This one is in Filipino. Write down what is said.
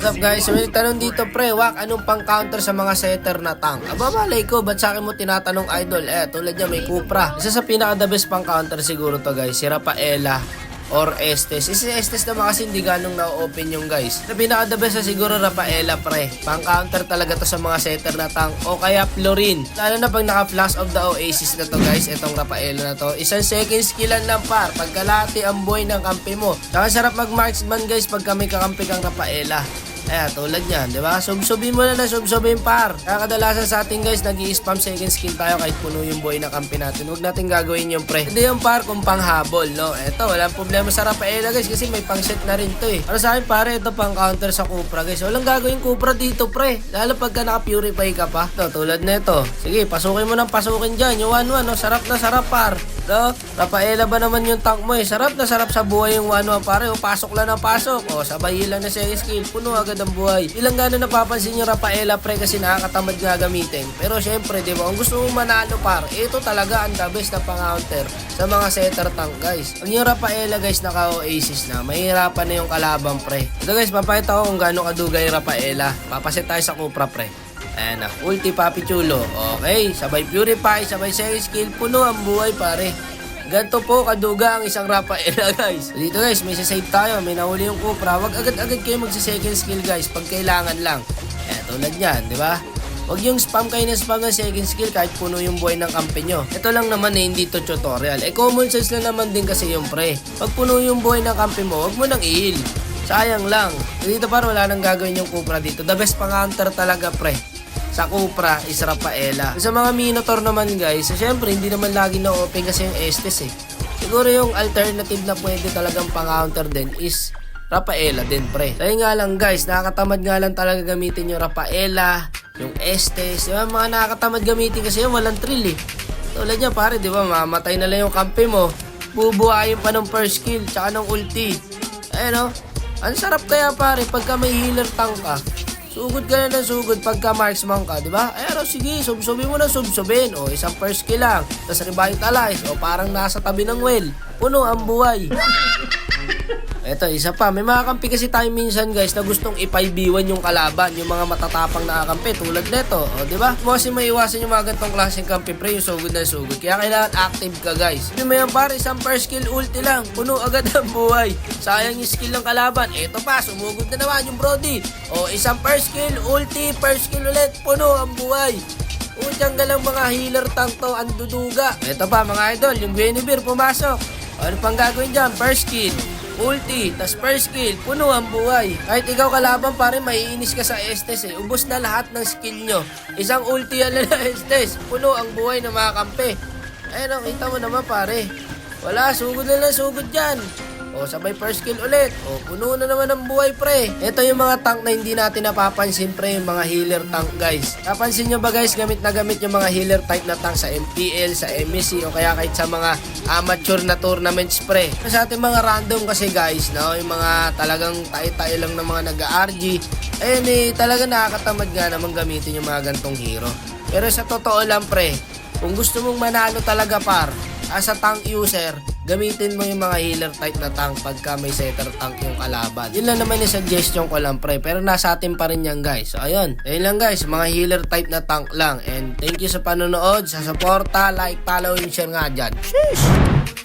What's up guys? So may tanong dito pre, wak, anong pang counter sa mga setter na tank? Aba malay ko, ba't sa akin mo tinatanong idol? Tulad niya may Cupra. Isa sa pinaka the best pang counter siguro to guys, si Rafaela or Estes. Si Estes naman kasi hindi ganong na-open yung guys. Na pinaka the best na siguro Rafaela pre. Pang counter talaga to sa mga setter na tank o kaya Florin. Lalo na pag naka-flash of the Oasis na to guys, itong Rafaela na to. Isang second skillan lang par, pagkalati ang buhay ng kampi mo. Saka sarap mag-marksman guys pagka may kakampi kang Rafaela. Tulad yan, di ba? Subsubin mo na subsubin par. Kaya kadalasan sa atin guys, nag-i-spam second skill tayo kahit puno yung buhay na kampi natin. Huwag natin gagawin yung pre. Hindi yung par kung panghabol, no? Walang problema sa Rafaela guys kasi may pang-set na rin to eh. Para sa akin pare, ito pang counter sa Cupra guys. Walang gagawin Cupra dito pre. Lalo pagka naka-purify ka pa. Tulad na ito. Sige, pasukin mo ng pasukin dyan. Yung 1-1, no? Sarap na sarap par. Rafaela ba naman yung tank mo eh. Sarap na sarap sa buhay yung 1-1 pare. Pasok lang ng pasok. Sabay lang na second skill. Puno agad ang buhay. Ilang gano'n napapansin yung Rafaela pre kasi nakakatamad nga gamitin. Pero syempre, di ba, kung gusto mong manalo par, ito talaga ang the best na pang-counter sa mga setter tank guys. Ang yung Rafaela guys naka-Oasis na, mahirapan na yung kalaban pre. Ito guys, papakita ko kung gano'ng kadugay yung Rafaela. Papaset tayo sa Cupra pre. Ayan na, ulti papi chulo. Okay, sabay purify, sabay second skill, puno ang buhay pare. Ganto po kaduga ang isang Rafaela guys. Dito guys, may sasave tayo, may nahuli yung Cupra. Wag agad-agad kayo magsa-second skill guys pag kailangan lang. Tulad yan, di ba? Wag yung spam kayo na spam ng second skill kahit puno yung buhay ng kampi nyo. Ito lang naman hindi to tutorial. Common sense na naman din kasi yung pre. Pag puno yung buhay ng kampi mo, wag mo nang i-heal. Sayang lang. Dito par wala nang gagawin yung Cupra dito. The best pang-hunter talaga pre sa Cupra is Rafaela. Sa mga Minotaur naman guys, syempre hindi naman lagi na-open kasi yung Estes eh. Siguro yung alternative na pwede talagang pang-counter din is Rafaela din pre. Kaya nga lang guys, nakakatamad nga lang talaga gamitin yung Rafaela, yung Estes. Diba mga nakakatamad gamitin kasi yung walang thrill eh. Tulad niya pare, di ba, mamatay na lang yung kampi mo. Bubuhayin pa ng first kill, tsaka ng ulti. Ang sarap kaya pare pagka may healer tank ka. Sugod ka na ng sugod pagka marksman ka, di ba? Sige, subsubin mo na subsubin. Isang first kill lang. Tapos revitalize. Parang nasa tabi ng well. Puno ang buhay. Eto, isa pa. May mga kampi kasi tayo minsan guys na gustong i-5v1 yung kalaban. Yung mga matatapang na kampi. Tulad neto. Di ba? Mo kasi maiwasan yung mga gantong klaseng kampi pre. Yung sugod na sugod. Kaya kailangan active ka guys. Yung may pare, isang first kill ulti lang. Puno agad ang buhay. Sayang yung skill ng kalaban. Eto pa, sumugod na naman yung Brody. Isang first kill, ulti, first kill ulit. Puno ang buhay. Diyan galang mga healer tank to. Ang duduga. Eto pa mga idol. Yung Guinevere pumasok. Ano pang gagawin dyan? First kill, ulti, tas first kill, puno ang buhay. Kahit ikaw kalaban pare, maiinis ka sa Estes eh. Ubos na lahat ng skill nyo. Isang ulti yan na Estes, puno ang buhay ng mga kampi. Kita mo naman pare. Wala, sugod na lang sugod dyan. Sabay first kill ulit. Puno na naman ang buhay pre. Ito yung mga tank na hindi natin napapansin pre, yung mga healer tank guys. Napansin nyo ba guys, gamit na gamit yung mga healer type na tank sa MPL, sa MSC o kaya kahit sa mga amateur na tournaments pre. Sa ating mga random kasi guys, no, yung mga talagang tayo-tayo lang ng mga nag-RG, talaga nakakatamad nga naman gamitin yung mga gantong hero. Pero sa totoo lang pre, kung gusto mong manalo talaga par, as a tank user, gamitin mo yung mga healer type na tank pagka may setter tank yung kalaban. Yun lang naman yung suggestion ko lang pre, pero nasa atin pa rin yan guys. So ayun lang guys, mga healer type na tank lang. And thank you sa panonood, sa suporta, like, follow, and share nga dyan. Sheesh!